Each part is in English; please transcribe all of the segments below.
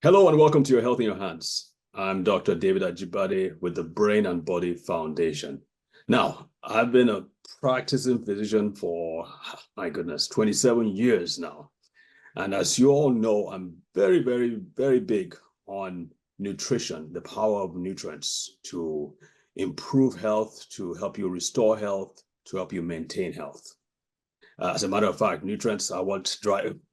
Hello and welcome to Your Health in Your Hands. I'm Dr. David Ajibade with the Brain and Body Foundation. Now, I've been a practicing physician for, my goodness, 27 years now. And as you all know, I'm very big on nutrition, the power of nutrients to improve health, to help you restore health, to help you maintain health. As a matter of fact, nutrients are what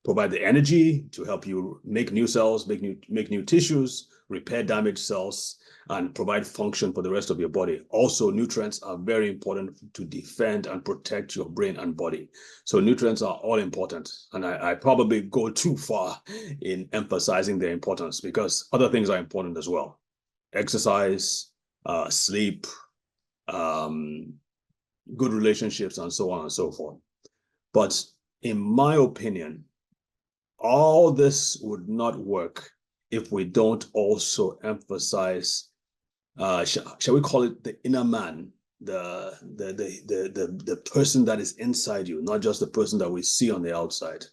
provide the energy to help you make new cells, make new tissues, repair damaged cells, and provide function for the rest of your body. Also, nutrients are very important to defend and protect your brain and body. So nutrients are all important. And I probably go too far in emphasizing their importance because other things are important as well. Exercise, sleep, um, good relationships, and so on and so forth. But in my opinion, all this would not work if we don't also emphasize, shall we call it the inner man, the person that is inside you, not just the person that we see on the outside,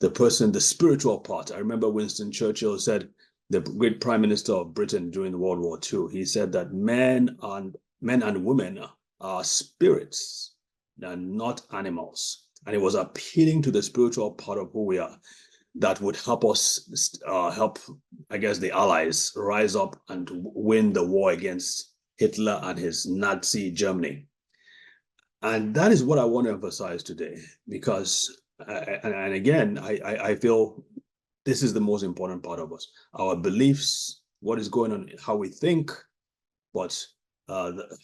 the person, the spiritual part. I remember Winston Churchill said, the great Prime Minister of Britain during World War II, he said that men and women are spirits and not animals. And it was appealing to the spiritual part of who we are that would help us help, I guess, the Allies rise up and win the war against Hitler and his Nazi Germany. And that is what I want to emphasize today, because, and again, I feel this is the most important part of us. Our beliefs, what is going on, how we think, but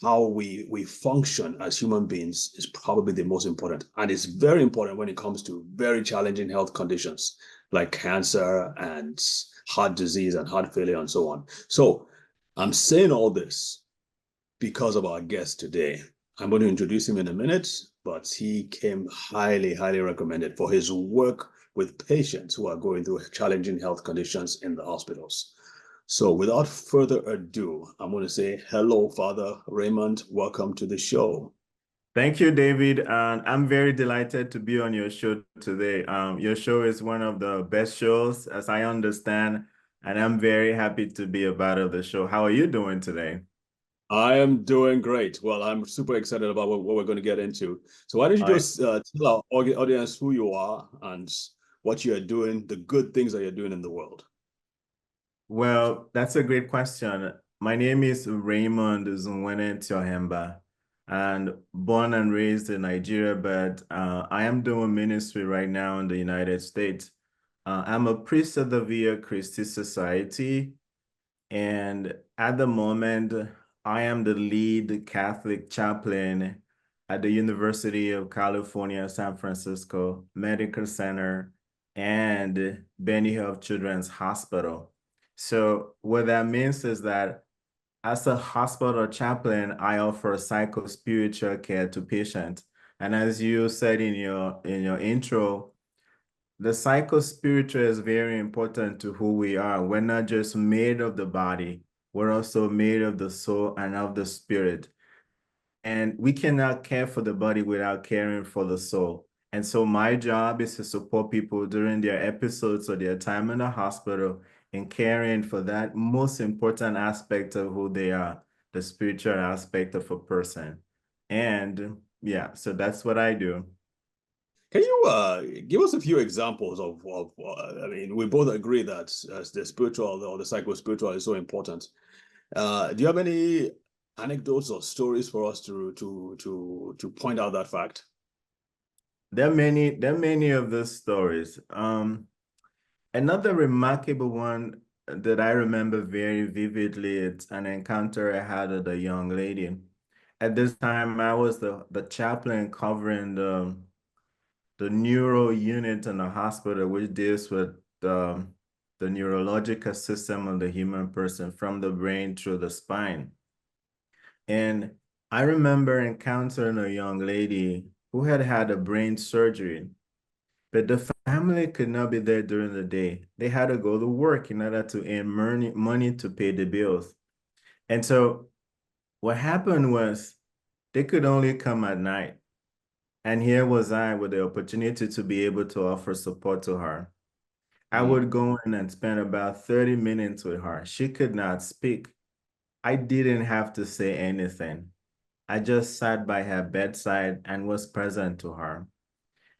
how we function as human beings is probably the most important. And it's very important when it comes to very challenging health conditions like cancer and heart disease and heart failure and so on. So I'm saying all this because of our guest today. I'm going to introduce him in a minute, but he came highly recommended for his work with patients who are going through challenging health conditions in the hospitals. So without further ado, I'm going to say hello, Father Raymond. Welcome to the show. Thank you, David. And I'm very delighted to be on your show today. Your show is one of the best shows, as I understand, and I'm very happy to be a part of the show. How are you doing today? I am doing great. Well, I'm super excited about what we're going to get into. So why don't you All right. just tell our audience who you are and what you're doing, the good things that you're doing in the world. Well, that's a great question. My name is Raymond Tyohemba, and born and raised in Nigeria, but I am doing ministry right now in the United States. I'm a priest of the Via Christi Society, and at the moment, I am the lead Catholic chaplain at the University of California, San Francisco Medical Center and Benny Hill Children's Hospital. So what that means is that as a hospital chaplain, I offer psycho-spiritual care to patients. And as you said in your intro, the psycho-spiritual is very important to who we are. We're not just made of the body, we're also made of the soul and of the spirit. And we cannot care for the body without caring for the soul. And so my job is to support people during their episodes or their time in the hospital and caring for that most important aspect of who they are, the spiritual aspect of a person. And yeah, so that's what I do. Can you give us a few examples I mean, we both agree that the spiritual or the psycho-spiritual is so important. Do you have any anecdotes or stories for us to point out that fact? There are many of those stories. Another remarkable one that I remember very vividly, it's an encounter I had with a young lady. At this time, I was the chaplain covering the neuro unit in the hospital, which deals with the neurological system of the human person from the brain through the spine. And I remember encountering a young lady who had had a brain surgery, but the family could not be there during the day. They had to go to work in order to earn money to pay the bills. And so what happened was they could only come at night. And here was I with the opportunity to be able to offer support to her. I would go in and spend about 30 minutes with her. She could not speak. I didn't have to say anything. I just sat by her bedside and was present to her.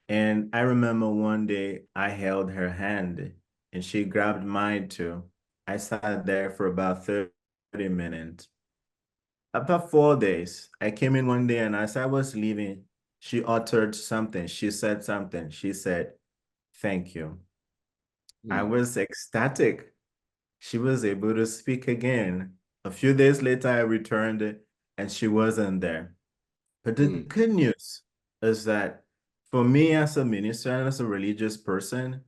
And I remember one day I held her hand and she grabbed mine too. I sat there for about 30 minutes. After 4 days, I came in one day and as I was leaving, she uttered something. She said something. She said, "Thank you." I was ecstatic. She was able to speak again. A few days later, I returned and she wasn't there. But the good news is that for me as a minister and as a religious person,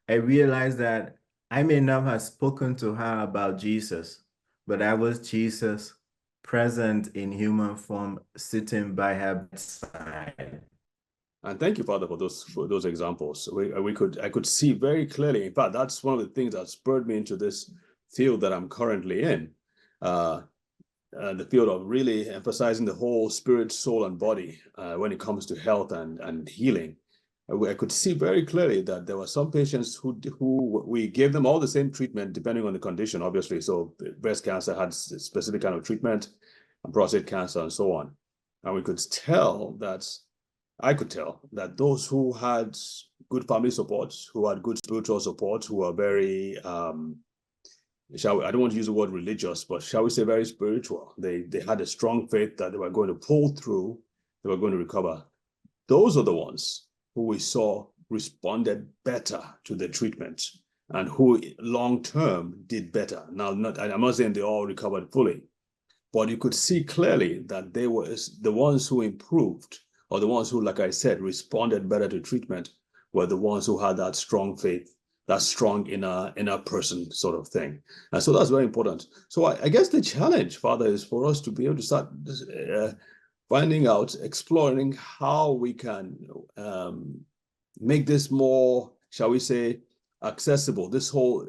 I realized that I may not have spoken to her about Jesus, but I was Jesus present in human form, sitting by her bedside. And thank you, Father, for those examples. I could see very clearly. In fact, that's one of the things that spurred me into this field that I'm currently in, the field of really emphasizing the whole spirit, soul, and body when it comes to health and healing. I could see very clearly that there were some patients who we gave them all the same treatment depending on the condition, obviously. So breast cancer had a specific kind of treatment, and prostate cancer, and so on. And we could tell that I could tell that those who had good family support, who had good spiritual support, who were very, I don't want to use the word religious, but shall we say very spiritual. They had a strong faith that they were going to pull through, they were going to recover. Those are the ones who we saw responded better to the treatment and who long term did better. Now, I'm not saying they all recovered fully, but you could see clearly that they were the ones who improved, or the ones who, like I said, responded better to treatment, were the ones who had that strong faith, that strong inner person sort of thing. And so that's very important. So I guess the challenge, Father, is for us to be able to start finding out, exploring how we can make this more, shall we say, accessible. This whole,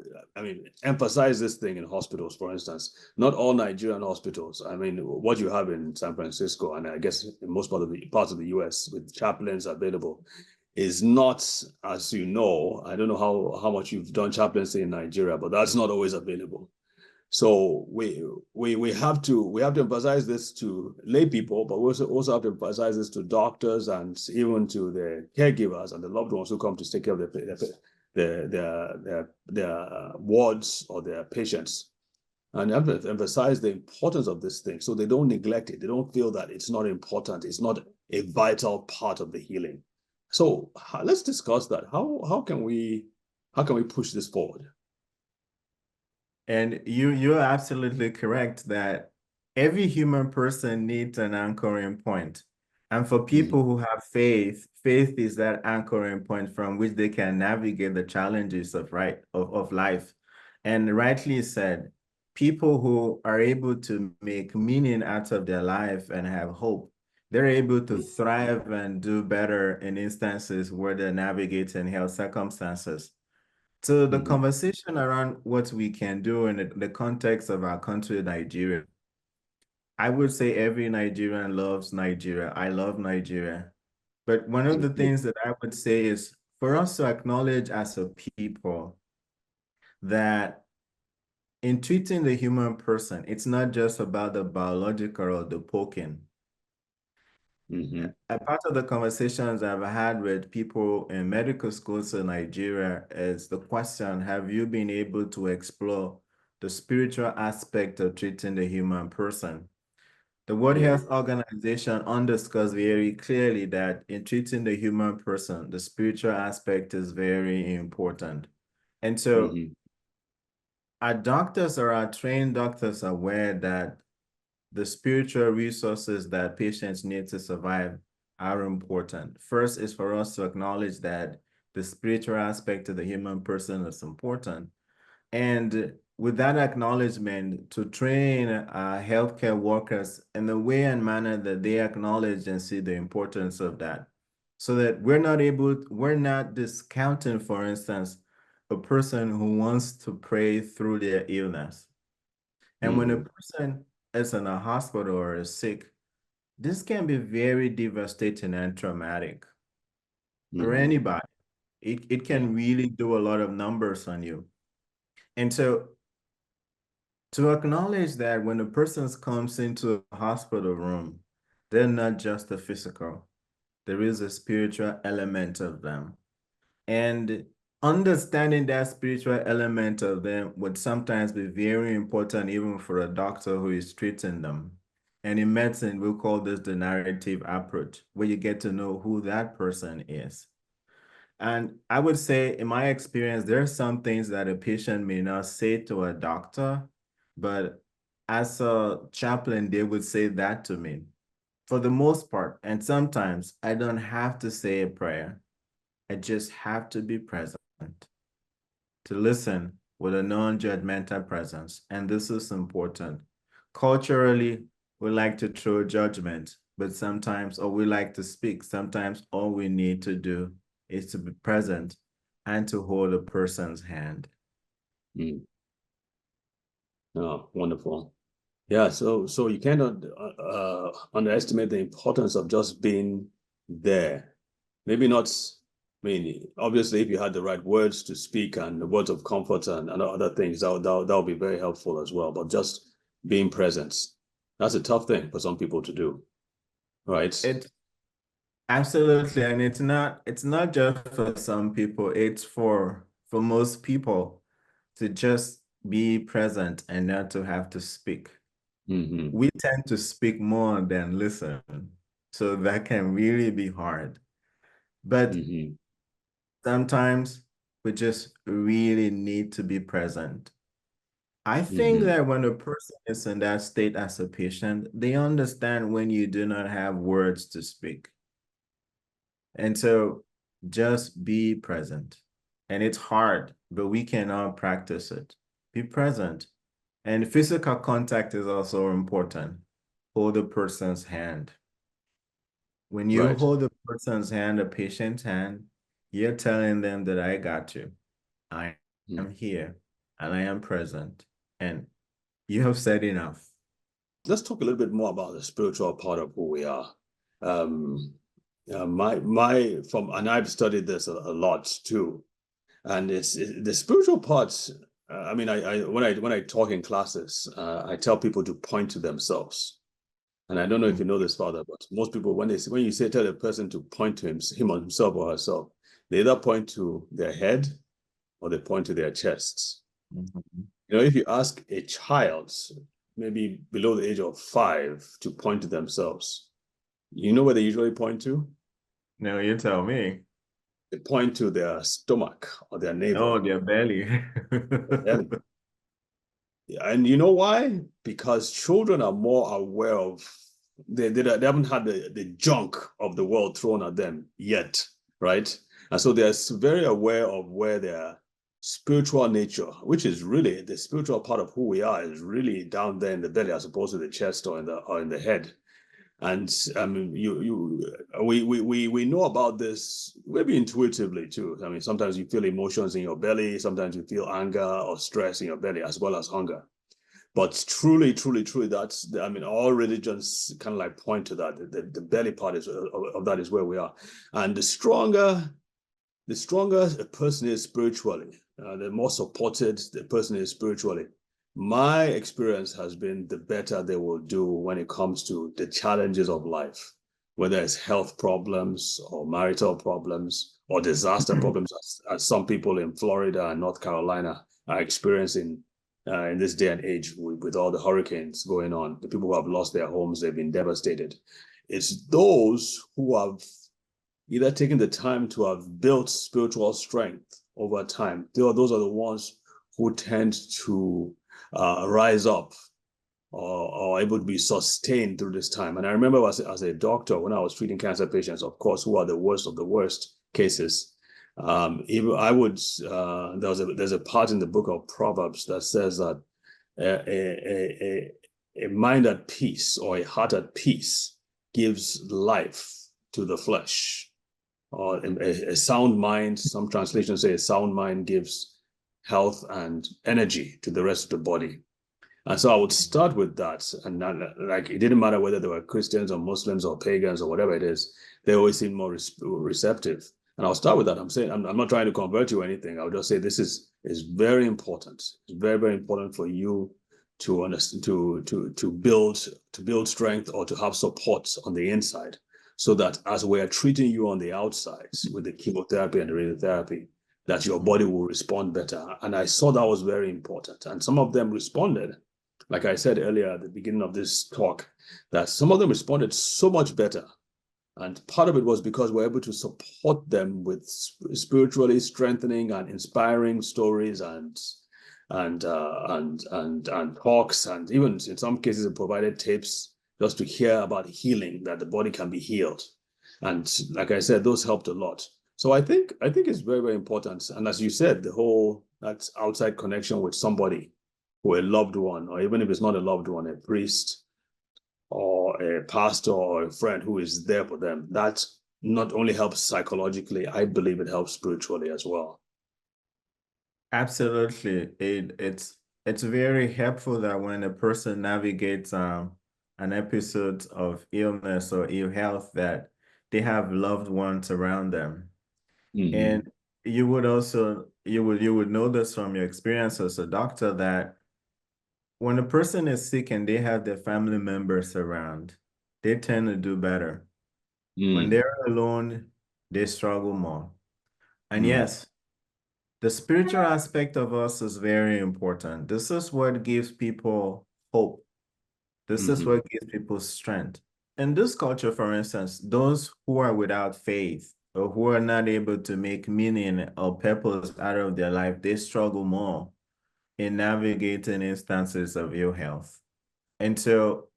emphasize this thing in hospitals, for instance. Not all Nigerian hospitals. I mean, what you have in San Francisco, and I guess in most parts of the US with chaplains available, is not, as you know, I don't know how much you've done chaplaincy in Nigeria, but that's not always available. So we have to emphasize this to lay people, but we also have to emphasize this to doctors and even to the caregivers and the loved ones who come to take care of their wards or their patients, and emphasize the importance of this thing so they don't neglect it. They don't feel that it's not important. It's not a vital part of the healing. So let's discuss that. How can we push this forward? And you're absolutely correct that every human person needs an anchoring point. And for people who have faith, faith is that anchoring point from which they can navigate the challenges of life. And rightly said, people who are able to make meaning out of their life and have hope, they're able to thrive and do better in instances where they're navigating health circumstances. So the conversation around what we can do in the context of our country, Nigeria, I would say every Nigerian loves Nigeria. I love Nigeria. But one of the things that I would say is for us to acknowledge as a people that in treating the human person, it's not just about the biological or the poking. A part of the conversations I've had with people in medical schools in Nigeria is the question, have you been able to explore the spiritual aspect of treating the human person? The World Health Organization underscores very clearly that in treating the human person, the spiritual aspect is very important. And so our doctors or our trained doctors are aware that the spiritual resources that patients need to survive are important. First is for us to acknowledge that the spiritual aspect of the human person is important. And with that acknowledgement, to train healthcare workers in the way and manner that they acknowledge and see the importance of that. So that we're not discounting, for instance, a person who wants to pray through their illness. And when a person is in a hospital or is sick, this can be very devastating and traumatic for anybody. It can really do a lot of numbers on you. And so to acknowledge that when a person comes into a hospital room, they're not just a physical, there is a spiritual element of them. And understanding that spiritual element of them would sometimes be very important, even for a doctor who is treating them. And in medicine, we call this the narrative approach, where you get to know who that person is. And I would say, in my experience, there are some things that a patient may not say to a doctor, but as a chaplain, they would say that to me for the most part. And sometimes I don't have to say a prayer. I just have to be present, to listen with a non-judgmental presence. And this is important. Culturally, we like to throw judgment, but sometimes, or we like to speak, sometimes all we need to do is to be present and to hold a person's hand. Oh, wonderful. Yeah, so you cannot underestimate the importance of just being there. Maybe not, I mean, obviously, if you had the right words to speak and the words of comfort and other things, that would be very helpful as well. But just being present, that's a tough thing for some people to do, right? It absolutely, and it's not just for some people, it's for most people to just be present and not to have to speak. Mm-hmm. We tend to speak more than listen, so that can really be hard. But Mm-hmm. sometimes we just really need to be present. I think Mm-hmm. that when a person is in that state as a patient, they understand when you do not have words to speak. And so just be present. And it's hard, but we can all practice it. Be present. And physical contact is also important. Hold the person's hand. When you Right. hold a person's hand, a patient's hand, you're telling them that I got you. I am here and I am present. And you have said enough. Let's talk a little bit more about the spiritual part of who we are. My from and I've studied this a lot too, and the spiritual parts. I mean, I when I talk in classes, I tell people to point to themselves. And I don't know if you know this, Father, but most people when you say tell a person to point to him or himself or herself, they either point to their head or they point to their chests. Mm-hmm. You know, if you ask a child, maybe below the age of 5, to point to themselves, you know where they usually point to? No, you tell me. They point to their stomach or their Oh, navel, their belly. their belly. And you know why? Because children are more aware of they haven't had the junk of the world thrown at them yet, right? And so they're very aware of where their spiritual nature, which is really the spiritual part of who we are, is really down there in the belly as opposed to the chest or in the head. And I mean, we know about this maybe intuitively too. I mean, sometimes you feel emotions in your belly, sometimes you feel anger or stress in your belly, as well as hunger. But truly, truly, truly, that's I mean, all religions kind of like point to that. The belly part of that is where we are, and the stronger a person is spiritually, the more supported the person is spiritually. My experience has been the better they will do when it comes to the challenges of life, whether it's health problems or marital problems or disaster problems, as some people in Florida and North Carolina are experiencing in this day and age with all the hurricanes going on. The people who have lost their homes, they've been devastated. It's those who have either taking the time to have built spiritual strength over time. Those are the ones who tend to rise up or able to be sustained through this time. And I remember as a doctor, when I was treating cancer patients, of course, who are the worst of the worst cases, even I would, there's a part in the book of Proverbs that says that a mind at peace or a heart at peace gives life to the flesh, or a sound mind. Some translations say a sound mind gives health and energy to the rest of the body. And so I would start with that. And not, like, it didn't matter whether they were Christians or Muslims or pagans or whatever it is, they always seemed more receptive. And I'll start with that. I'm saying I'm not trying to convert you or anything. I'll just say this is very important. It's very, very important for you to understand, to build strength or to have support on the inside, so that as we are treating you on the outside with the chemotherapy and the radiotherapy, that your body will respond better. And I saw that was very important. And some of them responded, like I said earlier at the beginning of this talk, that some of them responded so much better. And part of it was because we're able to support them with spiritually strengthening and inspiring stories and talks, and even in some cases it provided tapes just to hear about healing, that the body can be healed. And like I said, those helped a lot. So I think it's very, very important. And as you said, the whole that outside connection with somebody, or a loved one, or even if it's not a loved one, a priest or a pastor or a friend who is there for them, that not only helps psychologically, I believe it helps spiritually as well. Absolutely. It's very helpful that when a person navigates an episode of illness or ill health, that they have loved ones around them. Mm-hmm. And you would also you would know this from your experience as a doctor, that when a person is sick and they have their family members around, they tend to do better. When they're alone, they struggle more. And yes, the spiritual aspect of us is very important. This is what gives people hope. This is what gives people strength. In this culture, for instance, those who are without faith or who are not able to make meaning or purpose out of their life, they struggle more in navigating instances of ill health. And so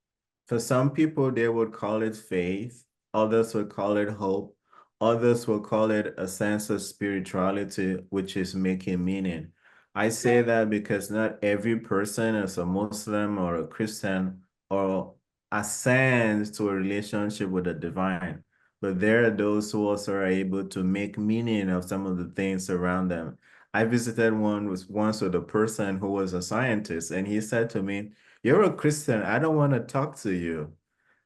for some people, they would call it faith, others would call it hope, others will call it a sense of spirituality, which is making meaning. I say that because not every person is a Muslim or a Christian or ascends to a relationship with the divine, but there are those who also are able to make meaning of some of the things around them. I visited once with a person who was a scientist, and he said to me, "You're a Christian. I don't want to talk to you."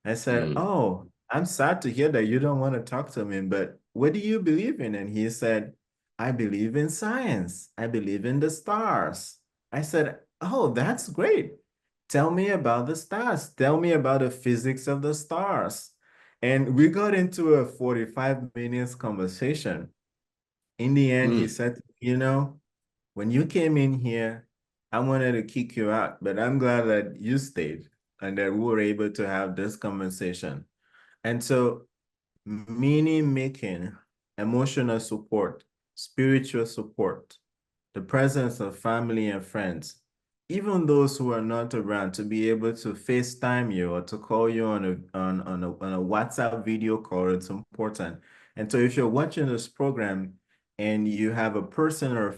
I said, "Oh, I'm sad to hear that you don't want to talk to me, but what do you believe in?" And he said, "I believe in science. I believe in the stars." I said, "Oh, that's great. Tell me about the stars. Tell me about the physics of the stars." And we got into a 45 minutes conversation. In the end, he said, when you came in here, I wanted to kick you out, but I'm glad that you stayed and that we were able to have this conversation." And so meaning making, emotional support, spiritual support, the presence of family and friends, even those who are not around, to be able to FaceTime you or to call you on a WhatsApp video call, it's important. And so if you're watching this program and you have a person or a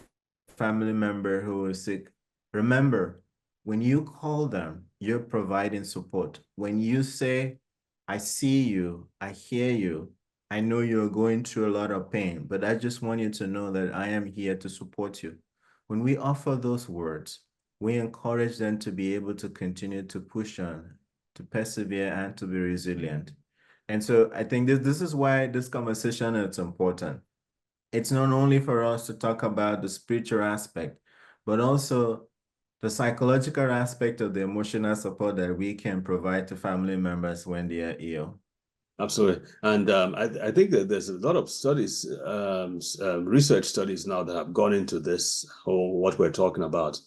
family member who is sick, remember, when you call them, you're providing support. When you say, "I see you, I hear you, I know you're going through a lot of pain, but I just want you to know that I am here to support you." When we offer those words, we encourage them to be able to continue to push on, to persevere, and to be resilient. And so I think this is why this conversation is important. It's not only for us to talk about the spiritual aspect, but also the psychological aspect of the emotional support that we can provide to family members when they are ill. Absolutely. And I think that there's a lot of studies, research studies now that have gone into this whole, what we're talking about.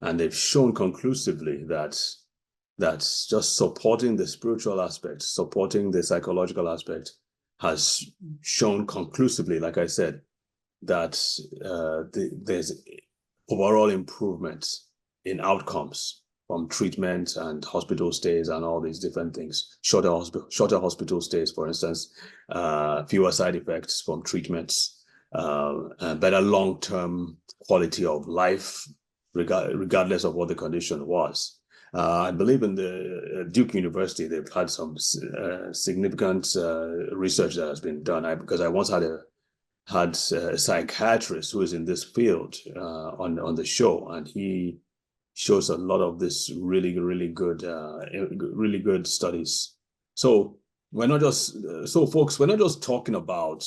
And they've shown conclusively that that's just supporting the spiritual aspect, supporting the psychological aspect has shown conclusively, like I said, that there's overall improvements in outcomes from treatment and hospital stays and all these different things. Shorter hospital stays, for instance, fewer side effects from treatments, better long-term quality of life, regardless of what the condition was. I believe in the Duke University, they've had some significant research that has been done. Because I once had a psychiatrist who is in this field on the show, and he shows a lot of this really good studies. So we're not just folks, we're not just talking about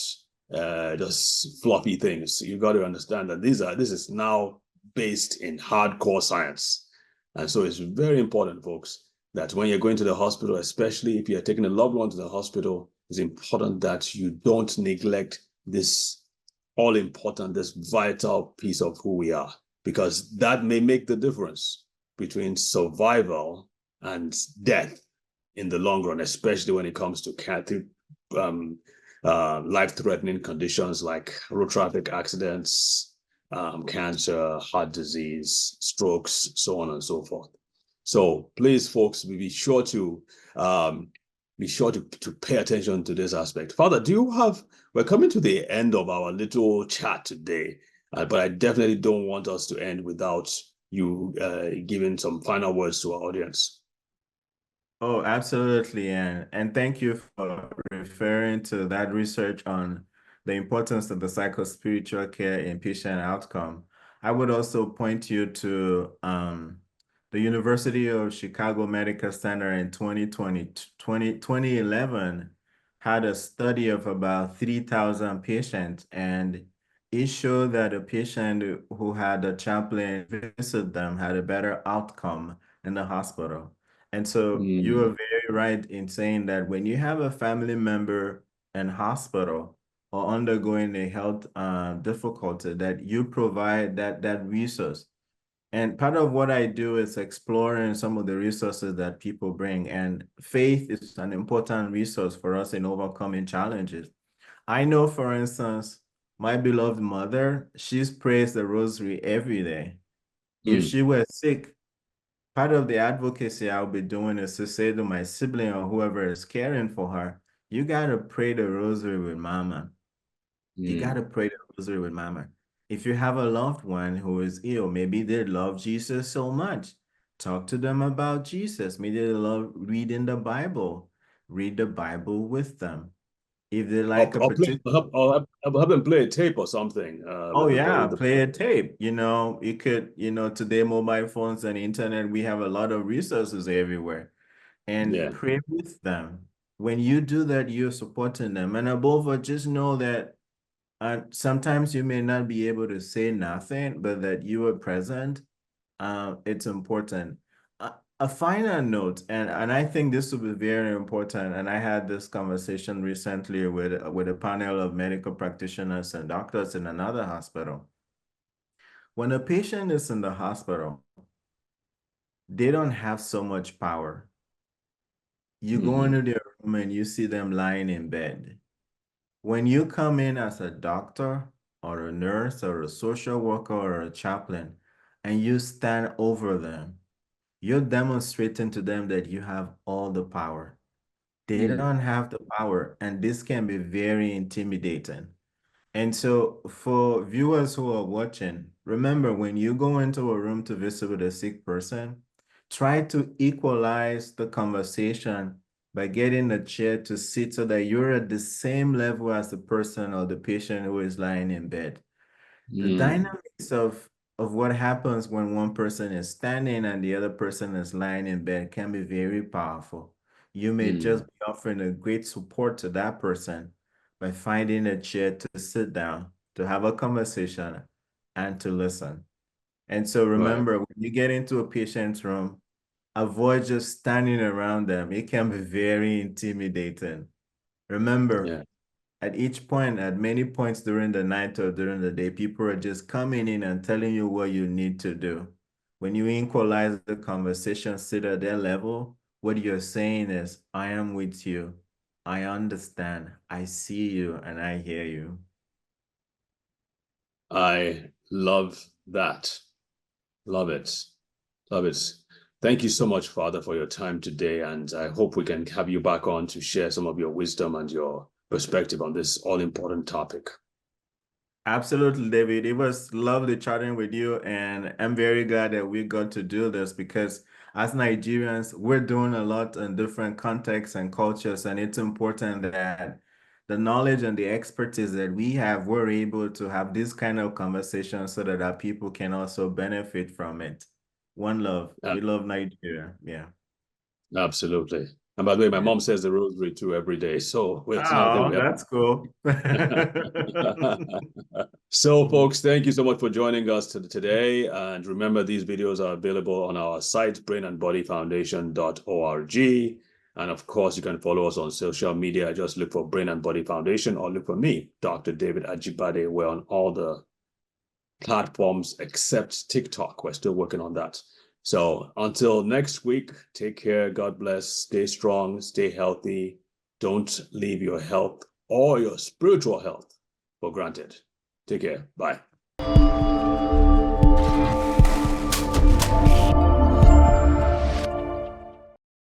just floppy things. You got to understand that this is now based in hardcore science. And so it's very important, folks, that when you're going to the hospital, especially if you're taking a loved one to the hospital, it's important that you don't neglect this all important, this vital piece of who we are, because that may make the difference between survival and death in the long run, especially when it comes to life-threatening conditions like road traffic accidents, cancer, heart disease, strokes, so on and so forth. So please, folks, um, be sure to pay attention to this aspect. Father, we're coming to the end of our little chat today, but I definitely don't want us to end without you giving some final words to our audience. Oh, absolutely. And thank you for referring to that research on the importance of the psychospiritual care in patient outcome. I would also point you to the University of Chicago Medical Center in 2011 had a study of about 3,000 patients, and it showed that a patient who had a chaplain visit them had a better outcome in the hospital. And so you are Mm, very right in saying that when you have a family member in hospital or undergoing a health difficulty, that you provide that resource. And part of what I do is exploring some of the resources that people bring. And faith is an important resource for us in overcoming challenges. I know, for instance, my beloved mother, she's prays the rosary every day. If mm, she were sick, part of the advocacy I'll be doing is to say to my sibling or whoever is caring for her, you got to pray the rosary with mama. You got mm. to pray the rosary with mama. If you have a loved one who is ill, maybe they love Jesus so much. Talk to them about Jesus. Maybe they love reading the Bible. Read the Bible with them. If they like a particular I'll have them play a tape or something Oh yeah, with the play a tape. You could, today mobile phones and internet, we have a lot of resources everywhere. And yeah. pray with them. When you do that, you're supporting them. And above all, just know that sometimes you may not be able to say nothing, but that you are present. It's important. A final note, and I think this will be very important. And I had this conversation recently with a panel of medical practitioners and doctors in another hospital. When a patient is in the hospital, they don't have so much power. You go into Mm-hmm. their room and you see them lying in bed. When you come in as a doctor or a nurse or a social worker or a chaplain and you stand over them, you're demonstrating to them that you have all the power. They Mm, don't have the power, and this can be very intimidating. And so, for viewers who are watching, remember when you go into a room to visit with a sick person, try to equalize the conversation by getting a chair to sit so that you're at the same level as the person or the patient who is lying in bed. The mm, dynamics of what happens when one person is standing and the other person is lying in bed can be very powerful. You may just mm. be offering a great support to that person by finding a chair to sit down, to have a conversation, and to listen. And so Right. remember, when you get into a patient's room, avoid just standing around them. It can be very intimidating. Remember, Yeah. at each point, at many points during the night or during the day, people are just coming in and telling you what you need to do. When you equalize the conversation, sit at their level, what you're saying is, I am with you. I understand. I see you and I hear you. I love that. Love it. Love it. Thank you so much, Father, for your time today. And I hope we can have you back on to share some of your wisdom and your perspective on this all important topic. Absolutely, David. It was lovely chatting with you, and I'm very glad that we got to do this because as Nigerians, we're doing a lot in different contexts and cultures, and it's important that the knowledge and the expertise that we have, we're able to have this kind of conversation so that our people can also benefit from it. One love. Uh, We love Nigeria. Yeah. Absolutely. And by the way, my Yeah. mom says the rosary too every day. So it's not that Oh, we have. that's cool. So, folks, thank you so much for joining us today. And remember, these videos are available on our site, brainandbodyfoundation.org. And of course, you can follow us on social media. Just look for Brain and Body Foundation or look for me, Dr. David Ajibade. We're on all the platforms except TikTok. We're still working on that. So until next week, take care. God bless. Stay strong. Stay healthy. Don't leave your health or your spiritual health for granted. Take care. Bye.